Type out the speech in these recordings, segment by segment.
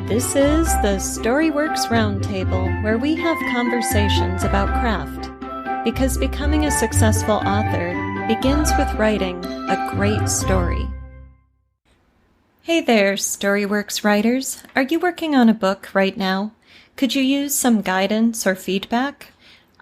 This is the Storyworks Roundtable, where we have conversations about craft. Because becoming a successful author begins with writing a great story. Hey there, Storyworks writers. Are you working on a book right now? Could you use some guidance or feedback?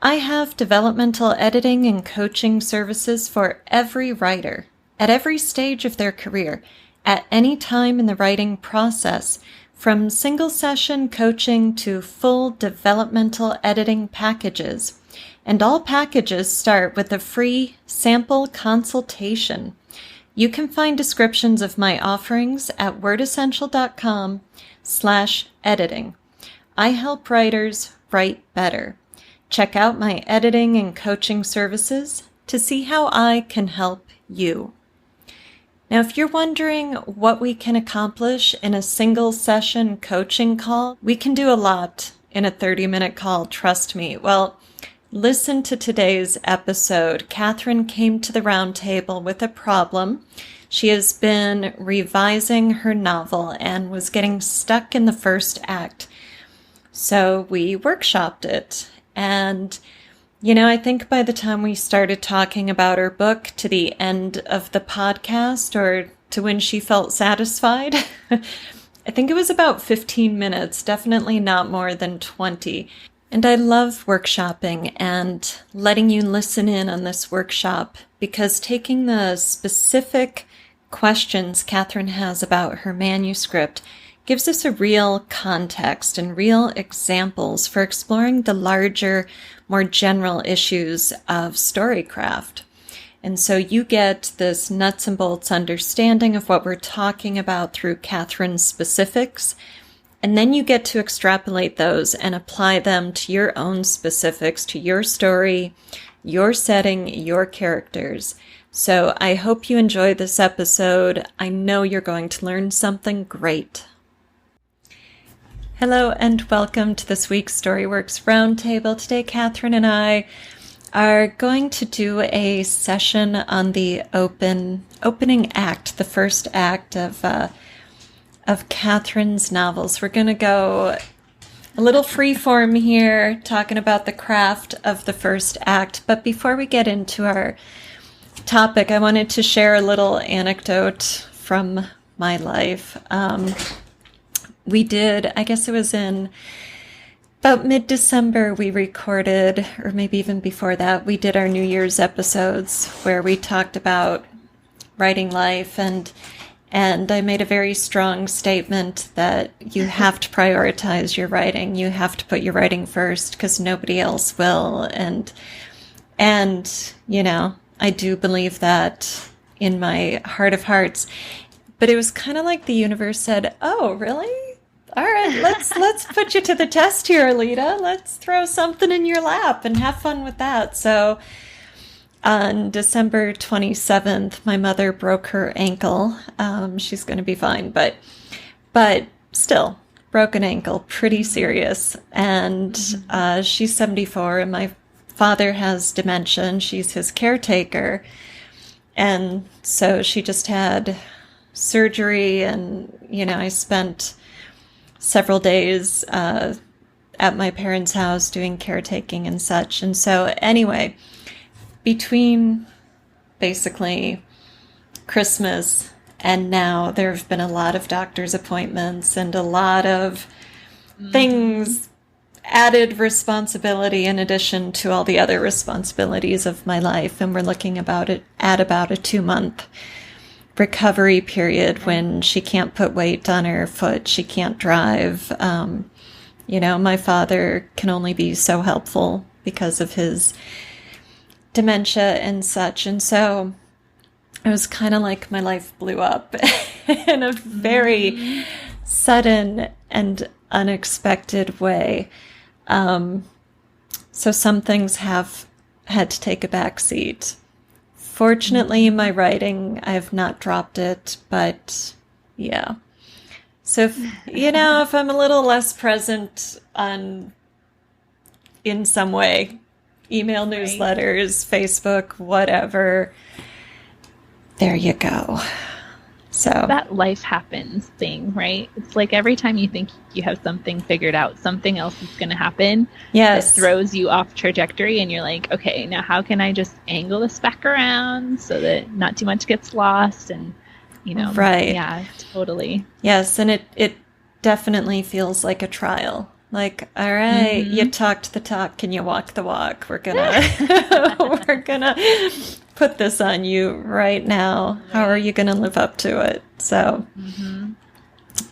I have developmental editing and coaching services for every writer, at every stage of their career, at any time in the writing process, from single session coaching to full developmental editing packages. And all packages start with a free sample consultation. You can find descriptions of my offerings at wordessential.com/editing. I help writers write better. Check out my editing and coaching services to see how I can help you. Now, if you're wondering what we can accomplish in a single session coaching call, we can do a lot in a 30-minute call, trust me. Well, listen to today's episode. Kathryn came to the roundtable with a problem. She has been revising her novel and was getting stuck in the first act. So we workshopped it. And I think by the time we started talking about her book to the end of the podcast, or to when she felt satisfied, I think it was about 15 minutes, definitely not more than 20. And I love workshopping and letting you listen in on this workshop, because taking the specific questions Kathryn has about her manuscript gives us a real context and real examples for exploring the larger, more general issues of storycraft. And so you get this nuts and bolts understanding of what we're talking about through Kathryn's specifics, and then you get to extrapolate those and apply them to your own specifics, to your story, your setting, your characters. So I hope you enjoy this episode. I know you're going to learn something great. Hello and welcome to this week's Storyworks Roundtable. Today, Kathryn and I are going to do a session on the opening act, the first act of Kathryn's novels. We're going to go a little freeform here, talking about the craft of the first act. But before we get into our topic, I wanted to share a little anecdote from my life. We did, I guess it was in about mid-December, we recorded, or maybe even before that, we did our New Year's episodes where we talked about writing life, and I made a very strong statement that you have to prioritize your writing. You have to put your writing first because nobody else will. And I do believe that in my heart of hearts. But it was kind of like the universe said, "Oh, really? All right, let's put you to the test here, Alida. Let's throw something in your lap and have fun with that." So on December 27th, my mother broke her ankle. She's going to be fine, but still, broken ankle, pretty serious. And she's 74, and my father has dementia, and she's his caretaker. And so she just had surgery, and, I spent several days at my parents' house doing caretaking and such. And so anyway, between basically Christmas and now, there have been a lot of doctor's appointments and a lot of things, added responsibility in addition to all the other responsibilities of my life. And we're looking at about a 2-month recovery period when she can't put weight on her foot, she can't drive. My father can only be so helpful because of his dementia and such. And so it was kind of like my life blew up in a very sudden and unexpected way. So some things have had to take a back seat. Fortunately, my writing, I have not dropped it, but yeah. So, if I'm a little less present in some way, email, newsletters, Facebook, whatever, there you go. So that life happens thing, right? It's like every time you think you have something figured out, something else is going to happen that yes. throws you off trajectory, and you're like, okay, now how can I just angle this back around so that not too much gets lost? And Right. yeah, totally. Yes, and it definitely feels like a trial. Like, all right, you talked the talk, can you walk the walk? We're gonna we're gonna put this on you right now. Right. How are you gonna live up to it? So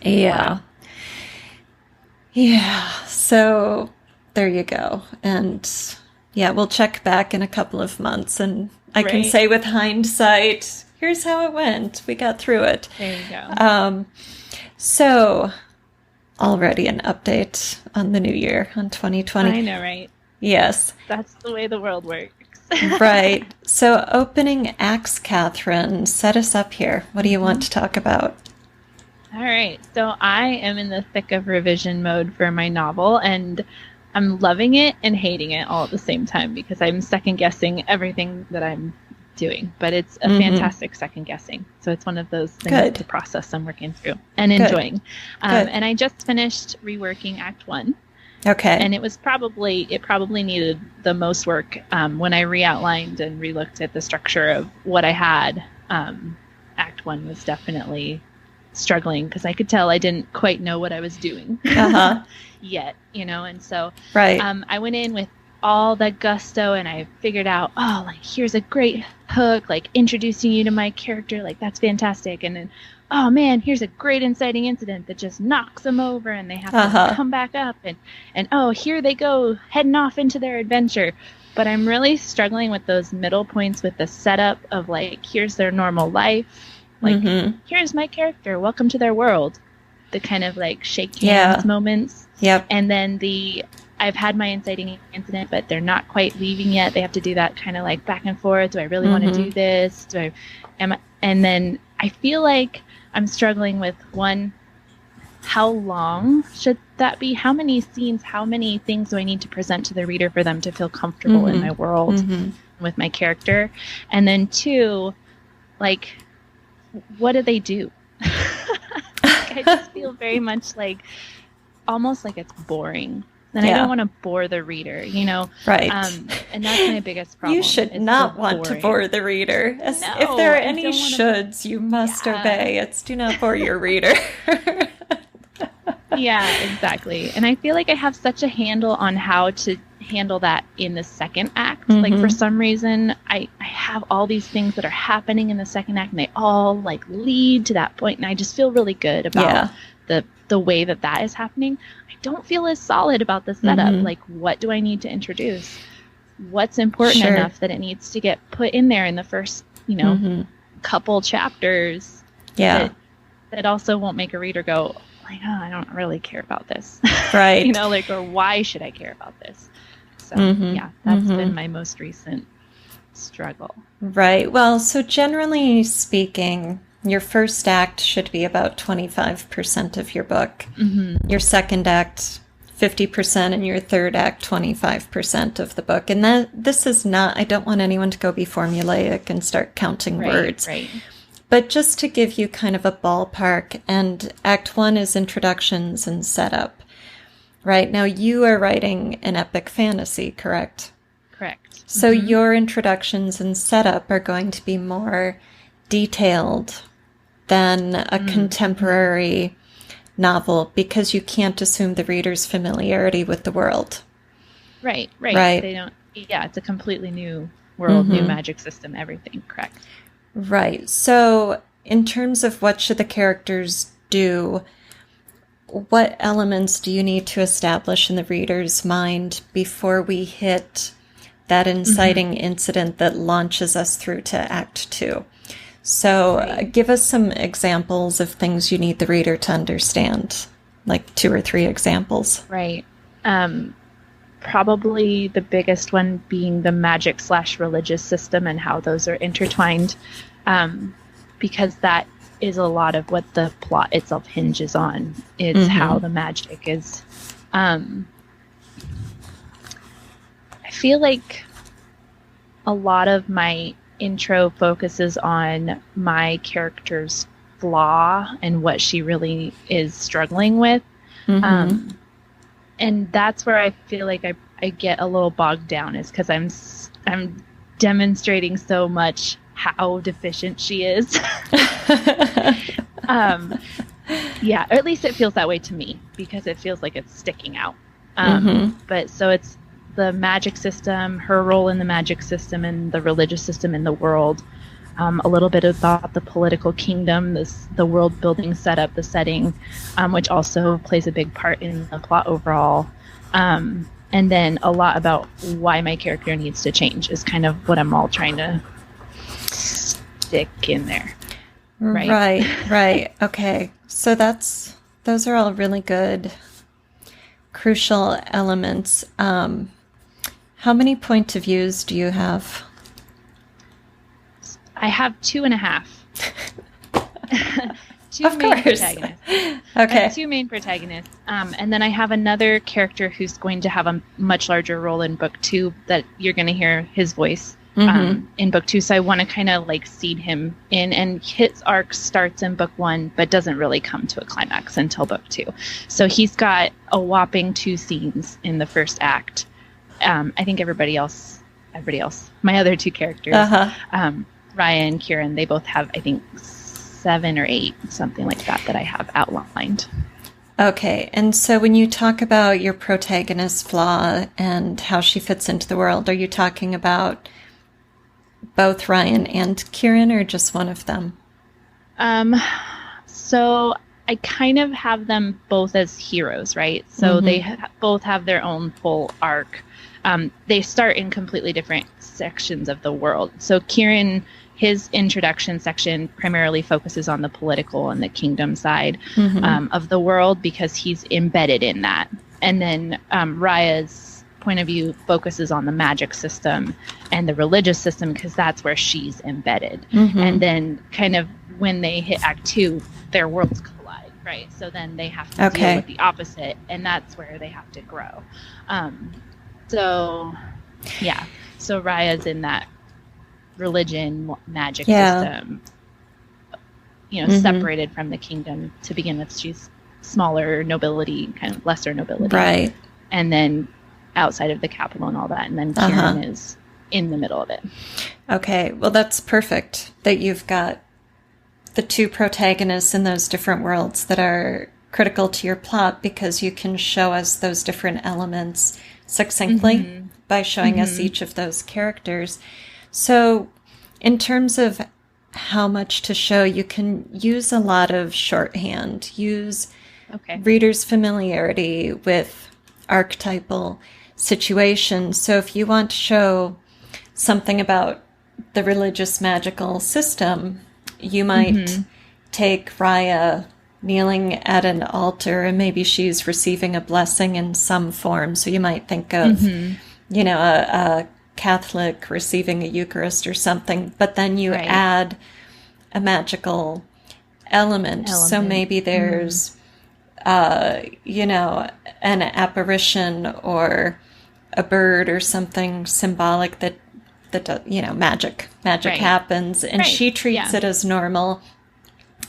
yeah. Wow. Yeah. So there you go. And yeah, we'll check back in a couple of months and I can say with hindsight, here's how it went. We got through it. There you go. So already an update on the new year, on 2020. I know, right? Yes. That's the way the world works. Right. So opening acts, Kathryn, set us up here. What do you want to talk about? All right. So I am in the thick of revision mode for my novel, and I'm loving it and hating it all at the same time because I'm second guessing everything that I'm doing. But it's a fantastic second guessing. So it's one of those things, the process I'm working through and enjoying. And I just finished reworking Act 1. Okay. And it probably needed the most work when I re-outlined and re-looked at the structure of what I had. Act 1 was definitely struggling because I could tell I didn't quite know what I was doing yet, and so I went in with all the gusto and I figured out, here's a great hook, like introducing you to my character, like that's fantastic. And then, oh man, here's a great inciting incident that just knocks them over and they have to come back up and oh, here they go heading off into their adventure. But I'm really struggling with those middle points with the setup of like, here's their normal life. Like, here's my character. Welcome to their world. The kind of like shake hands moments. Yep. And then I've had my inciting incident, but they're not quite leaving yet. They have to do that kind of like back and forth. Do I really want to do this? And then I feel like I'm struggling with one, how long should that be? How many scenes, how many things do I need to present to the reader for them to feel comfortable in my world with my character? And then two, like, what do they do? I just feel very much like almost like it's boring. And I don't want to bore the reader, Right. And that's my biggest problem. You should not want to bore the reader. If there are any shoulds, you must obey. It's do not bore your reader. Yeah, exactly. And I feel like I have such a handle on how to handle that in the second act. Like for some reason, I have all these things that are happening in the second act and they all like lead to that point. And I just feel really good about the way that is happening. I don't feel as solid about the setup. Like, what do I need to introduce? What's important enough that it needs to get put in there in the first, couple chapters that also won't make a reader go, like, oh, I don't really care about this. Right. Or why should I care about this? So, that's been my most recent struggle. Right. Well, so generally speaking, your first act should be about 25% of your book. Your second act, 50%, and your third act, 25% of the book. And this is not, I don't want anyone to go be formulaic and start counting words. Right. But just to give you kind of a ballpark, and Act 1 is introductions and setup. Right, now you are writing an epic fantasy, correct? Correct. So your introductions and setup are going to be more detailed than a contemporary novel because you can't assume the reader's familiarity with the world. Right. They don't, it's a completely new world, new magic system, everything, correct. Right. So in terms of what should the characters do, what elements do you need to establish in the reader's mind before we hit that inciting incident that launches us through to Act 2? So give us some examples of things you need the reader to understand, like 2 or 3 examples. Right. Probably the biggest one being the magic/religious system and how those are intertwined, because that is a lot of what the plot itself hinges on, is how the magic is. I feel like a lot of my intro focuses on my character's flaw and what she really is struggling with. And that's where I feel like I get a little bogged down, is because I'm demonstrating so much how deficient she is. Yeah, or at least it feels that way to me, because it feels like it's sticking out. But so it's the magic system, her role in the magic system and the religious system in the world, a little bit about the political kingdom, the world building setup, the setting, which also plays a big part in the plot overall. And then a lot about why my character needs to change is kind of what I'm all trying to stick in there. Right. Okay. So those are all really good, crucial elements. How many point of views do you have? I have 2.5. Of course. Protagonists. Okay. I have 2 main protagonists. And then I have another character who's going to have a much larger role in book 2 that you're going to hear his voice in book 2. So I want to kind of like seed him in, and his arc starts in book 1, but doesn't really come to a climax until book 2. So he's got a whopping 2 scenes in the first act. I think everybody else, my other 2 characters, Ryan, Kieran, they both have, I think, 7 or 8, something like that I have outlined. Okay, and so when you talk about your protagonist's flaw and how she fits into the world, are you talking about both Ryan and Kieran, or just one of them? So I kind of have them both as heroes, right? So they both have their own full arc. They start in completely different sections of the world. So Kieran, his introduction section primarily focuses on the political and the kingdom side of the world, because he's embedded in that. And then Raya's point of view focuses on the magic system and the religious system, because that's where she's embedded. And then kind of when they hit Act 2, their worlds collide, right? So then they have to deal with the opposite, and that's where they have to grow. So Raya's in that religion magic system, separated from the kingdom to begin with. She's smaller nobility, kind of lesser nobility, right? And then outside of the capital and all that, and then Kieran is in the middle of it. Okay, well, that's perfect that you've got the 2 protagonists in those different worlds that are critical to your plot, because you can show us those different elements succinctly by showing us each of those characters. So in terms of how much to show, you can use a lot of shorthand, use readers' familiarity with archetypal situations. So if you want to show something about the religious magical system, you might take Raya kneeling at an altar, and maybe she's receiving a blessing in some form. So you might think of, a Catholic receiving a Eucharist or something, but then you add a magical element. So maybe there's, an apparition or a bird or something symbolic that magic happens, and she treats it as normal,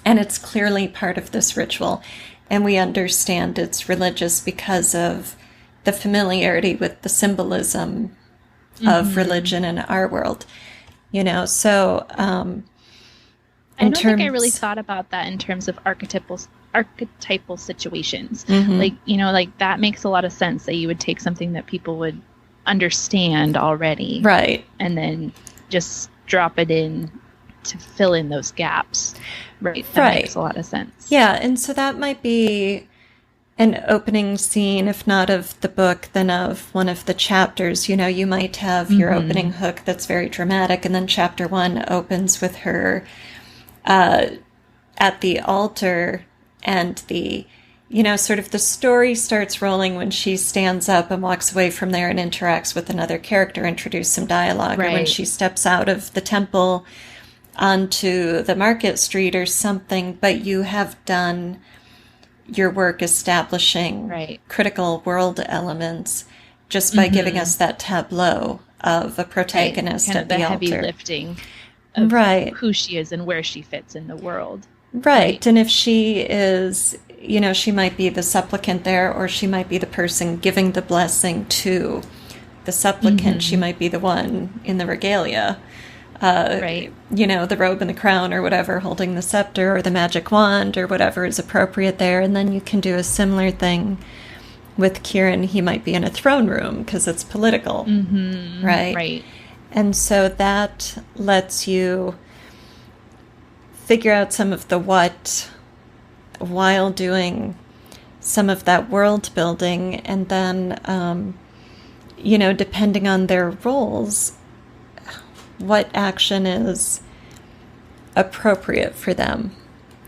and it's clearly part of this ritual, and we understand it's religious because of the familiarity with the symbolism of religion in our world, so I don't think I really thought about that in terms of archetypal situations. Like that makes a lot of sense, that you would take something that people would understand already, right, and then just drop it in to fill in those gaps, right? That makes a lot of sense. Yeah, and so that might be an opening scene, if not of the book, then of one of the chapters. You might have your opening hook that's very dramatic, and then chapter 1 opens with her at the altar, and the sort of the story starts rolling when she stands up and walks away from there and interacts with another character, introduce some dialogue, or when she steps out of the temple onto the market street or something. But you have done your work establishing critical world elements just by giving us that tableau of a protagonist kind at of the heavy altar. Lifting of who she is and where she fits in the world. Right. And if she is, she might be the supplicant there, or she might be the person giving the blessing to the supplicant. She might be the one in the regalia. Right. The robe and the crown or whatever, holding the scepter or the magic wand or whatever is appropriate there. And then you can do a similar thing with Kieran. He might be in a throne room because it's political, right? Right. And so that lets you figure out some of the what while doing some of that world building. And then, depending on their roles, what action is appropriate for them.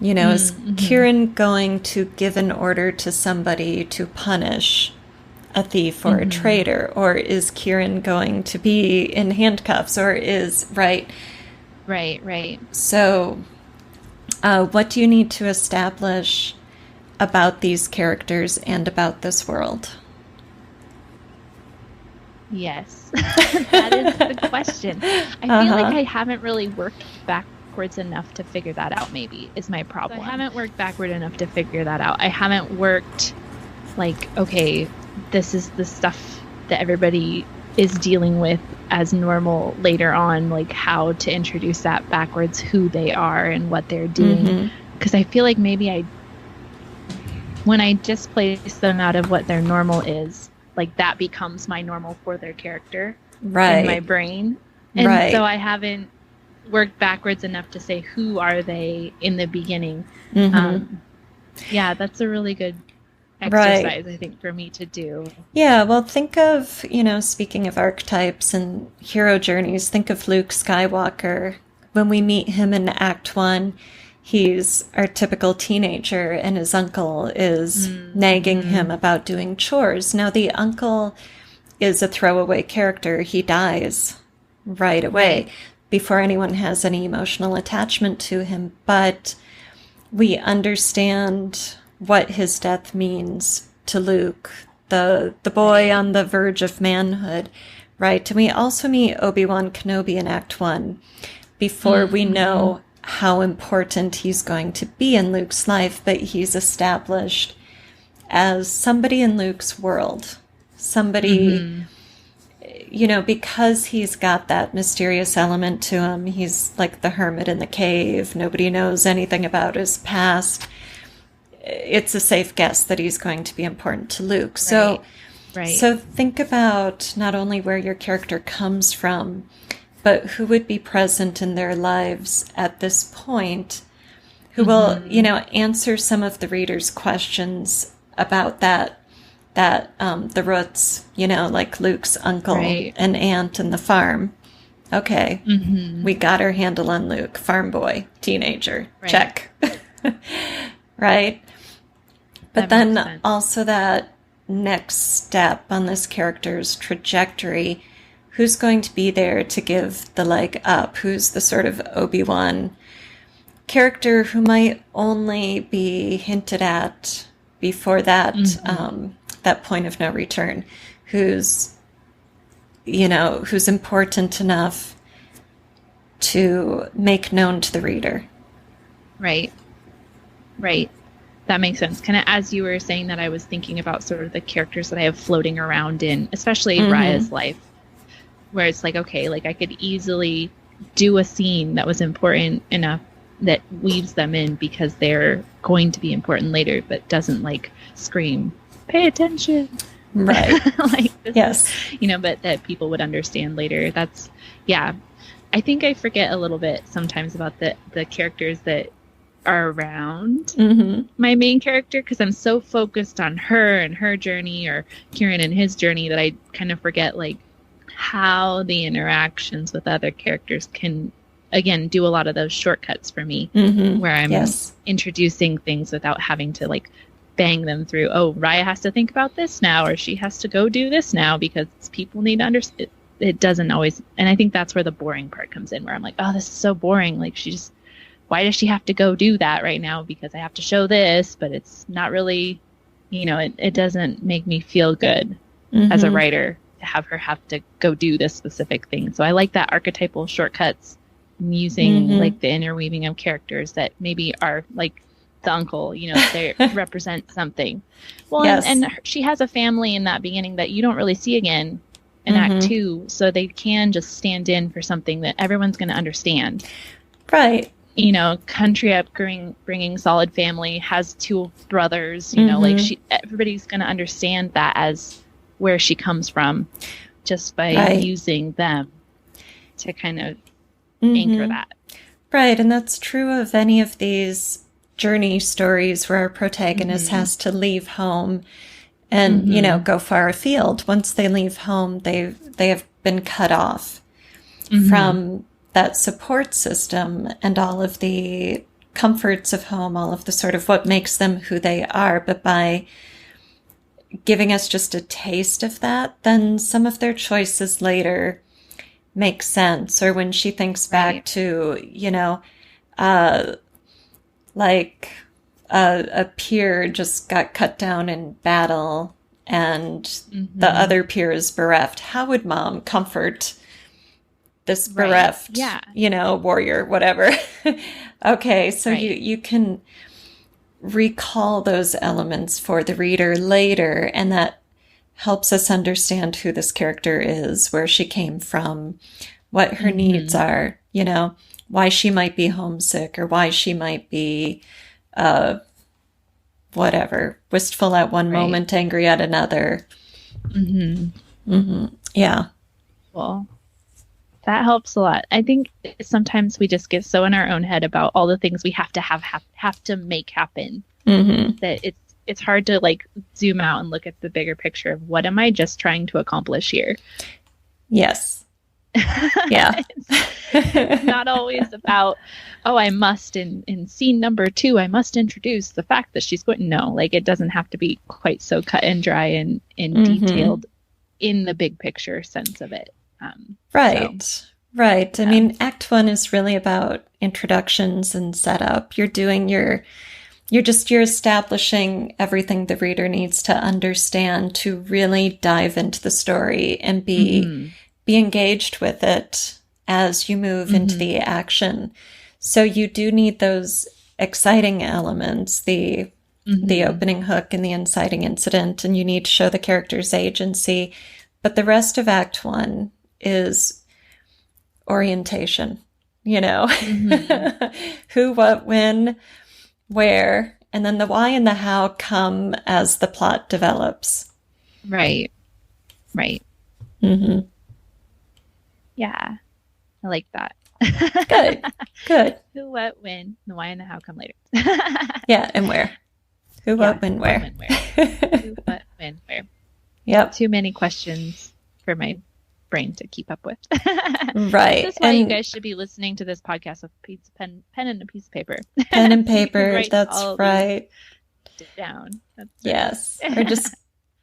Is Kieran going to give an order to somebody to punish a thief or a traitor? Or is Kieran going to be in handcuffs? Or is, right? Right. So what do you need to establish about these characters and about this world? Yes, that is the question. I feel like I haven't really worked backwards enough to figure that out, maybe, is my problem. I haven't worked backward enough to figure that out. I haven't worked like, okay, this is the stuff that everybody is dealing with as normal later on, like how to introduce that backwards, who they are and what they're doing. Because I feel like maybe when I just place them out of what their normal is, like that becomes my normal for their character in my brain. And so I haven't worked backwards enough to say, who are they in the beginning? Yeah, that's a really good exercise, I think, for me to do. Yeah, well, think of, speaking of archetypes and hero journeys, think of Luke Skywalker. When we meet him in Act 1, he's our typical teenager, and his uncle is nagging him about doing chores. Now, the uncle is a throwaway character. He dies right away before anyone has any emotional attachment to him. But we understand what his death means to Luke, the boy on the verge of manhood, right? And we also meet Obi-Wan Kenobi in Act 1 before we know how important he's going to be in Luke's life, but he's established as somebody in Luke's world. Somebody, because he's got that mysterious element to him. He's like the hermit in the cave. Nobody knows anything about his past. It's a safe guess that he's going to be important to Luke. So think about not only where your character comes from, but who would be present in their lives at this point, who will, answer some of the reader's questions about the roots, like Luke's uncle and aunt and the farm. Okay, we got our handle on Luke, farm boy, teenager, check. Right? But then also that next step on this character's trajectory, who's going to be there to give the leg up? Who's the sort of Obi-Wan character who might only be hinted at before that that point of no return? Who's important enough to make known to the reader? Right. That makes sense. Kind of as you were saying that, I was thinking about sort of the characters that I have floating around in, especially Raya's life, where it's like, okay, like I could easily do a scene that was important enough that weaves them in because they're going to be important later, but doesn't like scream, pay attention. Right. Like, yes. But that people would understand later. That's, I think I forget a little bit sometimes about the characters that are around my main character, because I'm so focused on her and her journey, or Kieran and his journey, that I kind of forget like how the interactions with other characters can, again, do a lot of those shortcuts for me, where I'm introducing things without having to like bang them through. Oh, Raya has to think about this now, or she has to go do this now, because people need to understand. It doesn't always, and I think that's where the boring part comes in, where I'm like, oh, this is so boring. Like, why does she have to go do that right now? Because I have to show this, but it's not really, it doesn't make me feel good as a writer to have her have to go do this specific thing. So I like that archetypal shortcuts and using like the interweaving of characters that maybe are like the uncle, you know, they represent something. Well, Yes. and she has a family in that beginning that you don't really see again in Act 2, so they can just stand in for something that everyone's going to understand. Right. You know, country upbringing, solid family, has 2 brothers, you know, like everybody's going to understand that as where she comes from just by using them to kind of anchor that. Right. And that's true of any of these journey stories where our protagonist has to leave home and, you know, go far afield. Once they leave home, they have been cut off from that support system and all of the comforts of home, all of the sort of what makes them who they are. But by giving us just a taste of that, then some of their choices later make sense. Or when she thinks back to, you know, like a peer just got cut down in battle and the other peer is bereft. How would mom comfort this bereft, you know, warrior, whatever? Okay, so you can recall those elements for the reader later, and that helps us understand who this character is, where she came from, what her needs are, you know, why she might be homesick or why she might be, whatever, wistful at one moment, angry at another. Yeah. Well, that helps a lot. I think sometimes we just get so in our own head about all the things we have to make happen that it's hard to like zoom out and look at the bigger picture of what am I just trying to accomplish here? Yes. Yeah. It's not always about, oh, I must in scene number 2, I must introduce the fact that she's going. No, like it doesn't have to be quite so cut and dry and detailed in the big picture sense of it. Right. I mean, Act 1 is really about introductions and setup. You're establishing everything the reader needs to understand to really dive into the story and be engaged with it as you move into the action. So you do need those exciting elements, the opening hook and the inciting incident, and you need to show the character's agency. But the rest of Act 1 is orientation, you know, who, what, when, where, and then the why and the how come as the plot develops. Right. Yeah. I like that. Good. Who, what, when, the why and the how come later. Yeah, and where. Who, what, when, where. Who, what, when, where. Yep. Too many questions for my brain to keep up with. Right. That's why you guys should be listening to this podcast with pen and a piece of paper. Pen and paper, that's right. Down. That's yes. Or just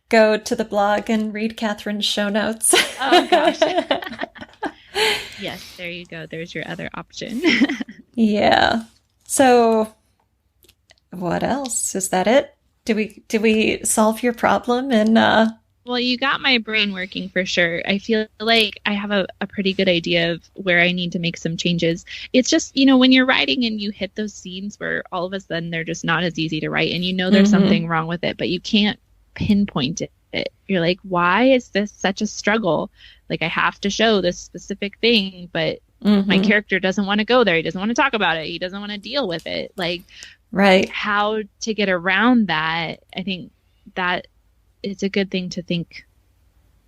go to the blog and read Kathryn's show notes. Oh, gosh. Yes, there you go. There's your other option. Yeah. So what else? Is that it? Did we solve your problem? And well, you got my brain working for sure. I feel like I have a pretty good idea of where I need to make some changes. It's just, you know, when you're writing and you hit those scenes where all of a sudden they're just not as easy to write and you know there's something wrong with it, but you can't pinpoint it. You're like, why is this such a struggle? Like I have to show this specific thing, but my character doesn't want to go there. He doesn't want to talk about it. He doesn't want to deal with it. Like, how to get around that? I think that it's a good thing to think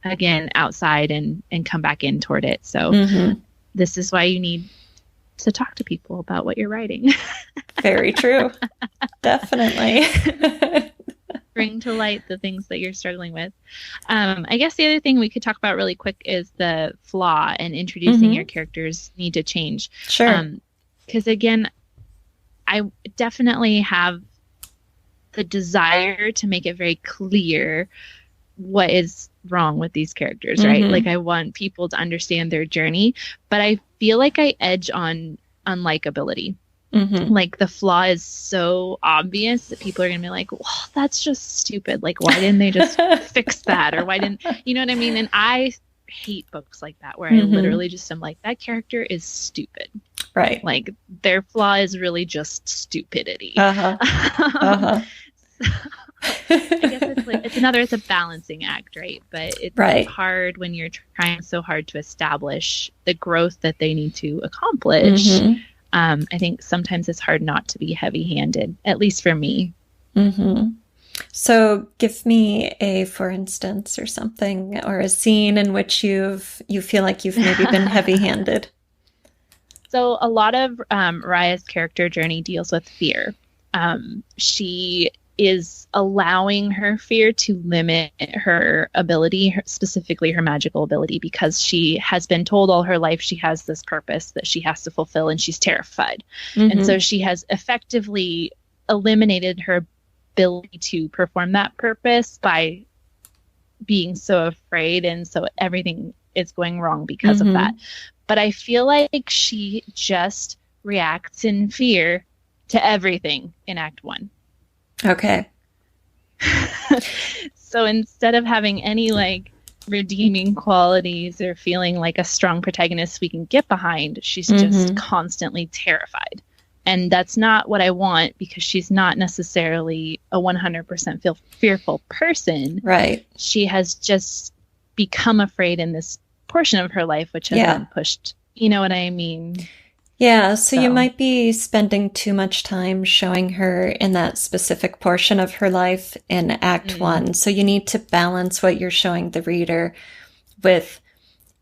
again outside and come back in toward it. So this is why you need to talk to people about what you're writing. Very true. Definitely. Bring to light the things that you're struggling with. I guess the other thing we could talk about really quick is the flaw and introducing your characters need to change. Sure. Because again, I definitely have the desire to make it very clear what is wrong with these characters, right? Like I want people to understand their journey, but I feel like I edge on unlikability. Like the flaw is so obvious that people are gonna be like, well, that's just stupid. Like, why didn't they just fix that? Or why didn't, you know what I mean? And I hate books like that where I literally just am like, that character is stupid. Right. Like their flaw is really just stupidity. Uh-huh. Uh-huh. I guess it's a balancing act, right? But it's Right. hard when you're trying so hard to establish the growth that they need to accomplish. I think sometimes it's hard not to be heavy-handed, at least for me. So give me a for instance or something, or a scene in which you feel like you've maybe been heavy-handed. So a lot of Raya's character journey deals with fear. She is allowing her fear to limit her ability, specifically her magical ability, because she has been told all her life she has this purpose that she has to fulfill, and she's terrified. And so she has effectively eliminated her ability to perform that purpose by being so afraid, and so everything is going wrong because of that. But I feel like she just reacts in fear to everything in Act 1. Okay. So instead of having any like redeeming qualities or feeling like a strong protagonist we can get behind, she's just constantly terrified. And that's not what I want, because she's not necessarily a 100% fearful person. Right. She has just become afraid in this portion of her life, which has been pushed. You know what I mean? Yeah, so you might be spending too much time showing her in that specific portion of her life in Act 1. So you need to balance what you're showing the reader with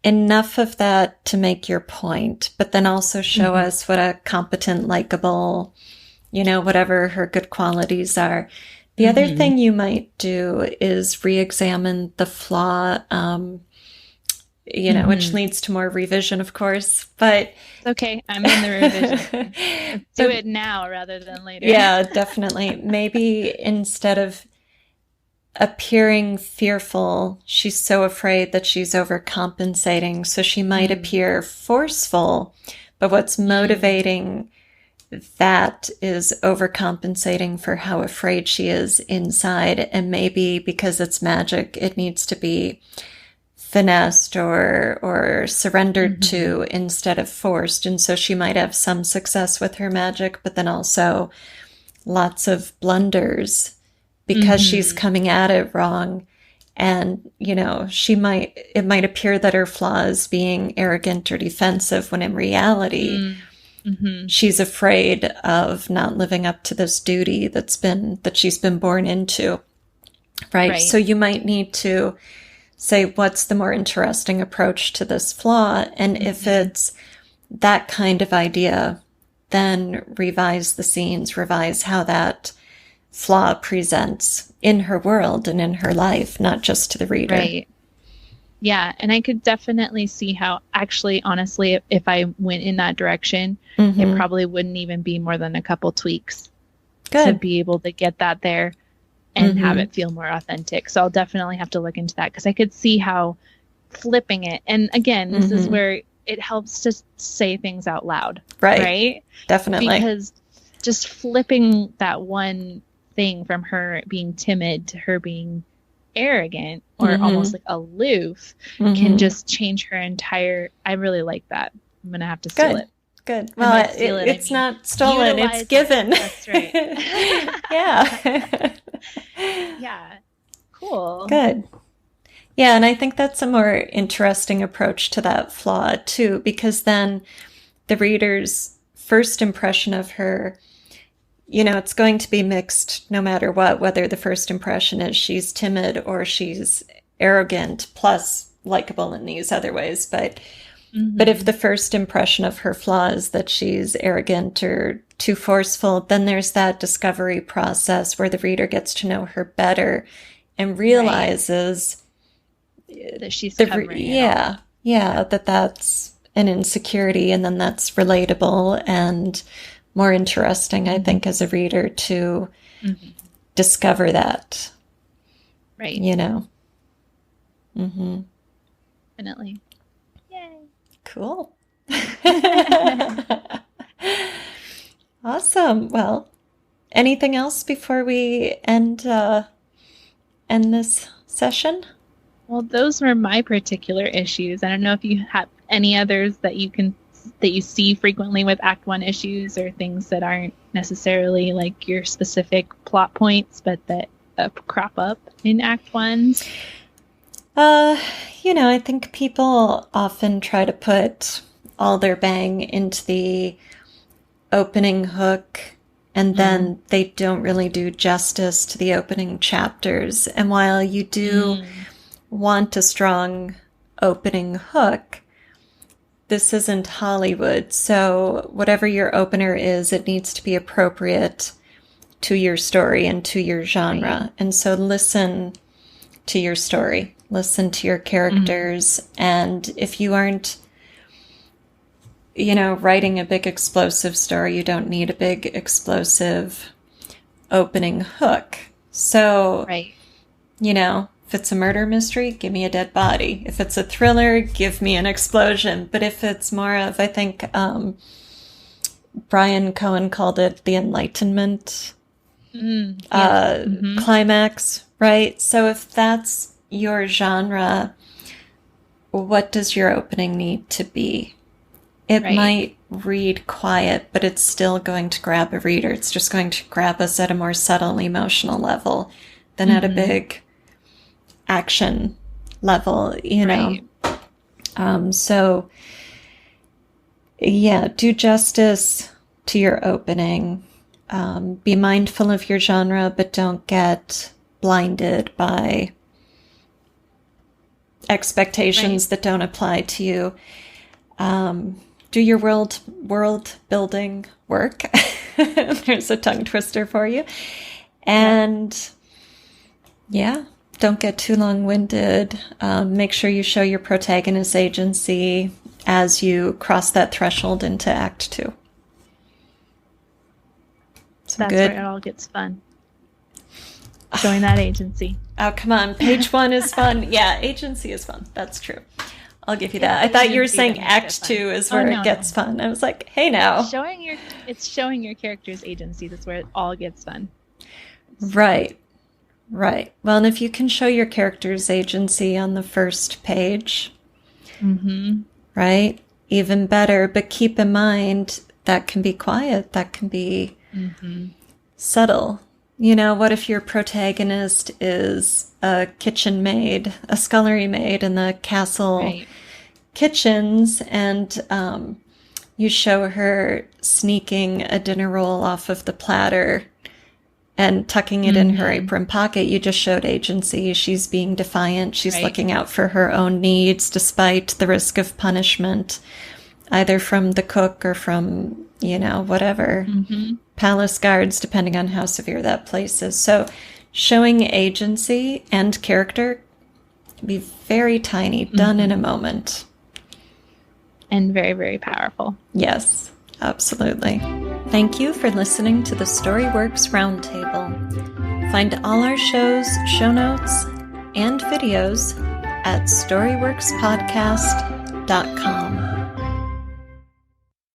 enough of that to make your point, but then also show us what a competent, likable, whatever her good qualities are. The other thing you might do is re-examine the flaw, which leads to more revision, of course, but... Okay, I'm in the revision. Let's do it now rather than later. Yeah, definitely. Maybe instead of appearing fearful, she's so afraid that she's overcompensating, so she might appear forceful, but what's motivating that is overcompensating for how afraid she is inside, and maybe because it's magic, it needs to be finessed or surrendered to instead of forced. And so she might have some success with her magic, but then also lots of blunders because she's coming at it wrong. And, it might appear that her flaw is being arrogant or defensive, when in reality, she's afraid of not living up to this duty that she's been born into. Right. So you might need to say, what's the more interesting approach to this flaw? And if it's that kind of idea, then revise the scenes, revise how that flaw presents in her world and in her life, not just to the reader. Right. Yeah. And I could definitely see how, actually, honestly, if I went in that direction, it probably wouldn't even be more than a couple tweaks to be able to get that there and have it feel more authentic. So I'll definitely have to look into that, because I could see how flipping it. And again, this is where it helps to say things out loud. Right? Definitely. Because just flipping that one thing from her being timid to her being arrogant or almost like aloof can just change her entire... I really like that. I'm going to have to steal it. Good. Well, it's not stolen, it's given. That's right. Yeah. Yeah. Cool. Good. Yeah, and I think that's a more interesting approach to that flaw, too, because then the reader's first impression of her, it's going to be mixed no matter what, whether the first impression is she's timid or she's arrogant, plus likable in these other ways. But if the first impression of her flaw is that she's arrogant or too forceful, then there's that discovery process where the reader gets to know her better and realizes that she's covering that that's an insecurity, and then that's relatable and more interesting, I think, as a reader to discover that. Right. Definitely. Yay. Cool. Awesome. Well, anything else before we end this session? Well, those were my particular issues. I don't know if you have any others that you can that you see frequently with Act 1 issues, or things that aren't necessarily like your specific plot points, but that crop up in Act 1s? I think people often try to put all their bang into the opening hook, and then they don't really do justice to the opening chapters. And while you do want a strong opening hook, this isn't Hollywood. So whatever your opener is, it needs to be appropriate to your story and to your genre. Right. And so listen to your story, listen to your characters. And if you aren't, writing a big explosive story, you don't need a big explosive opening hook. So, right. If it's a murder mystery, give me a dead body. If it's a thriller, give me an explosion. But if it's more of, I think Brian Cohen called it the Enlightenment climax, right? So if that's your genre, what does your opening need to be? It might read quiet, but it's still going to grab a reader. It's just going to grab us at a more subtle emotional level than at a big action level, So, do justice to your opening. Be mindful of your genre, but don't get blinded by expectations that don't apply to you. Do your world building work. There's a tongue twister for you. And don't get too long-winded. Make sure you show your protagonist agency as you cross that threshold into Act 2. That's where it all gets fun. Showing that agency. Oh, come on. Page 1 is fun. Yeah, agency is fun. That's true. I'll give you that. I thought you were saying Act 2 is where it gets fun. I was like, hey now. It's showing your character's agency. That's where it all gets fun. Right. Well, and if you can show your character's agency on the first page, right, even better. But keep in mind, that can be quiet. That can be subtle. What if your protagonist is a kitchen maid, a scullery maid in the castle kitchens, and you show her sneaking a dinner roll off of the platter and tucking it in her apron pocket? You just showed agency. She's being defiant. She's looking out for her own needs despite the risk of punishment, either from the cook or from, whatever, palace guards, depending on how severe that place is. So showing agency and character can be very tiny, done in a moment. And very, very powerful. Yes, absolutely. Thank you for listening to the StoryWorks Roundtable. Find all our shows, show notes, and videos at storyworkspodcast.com.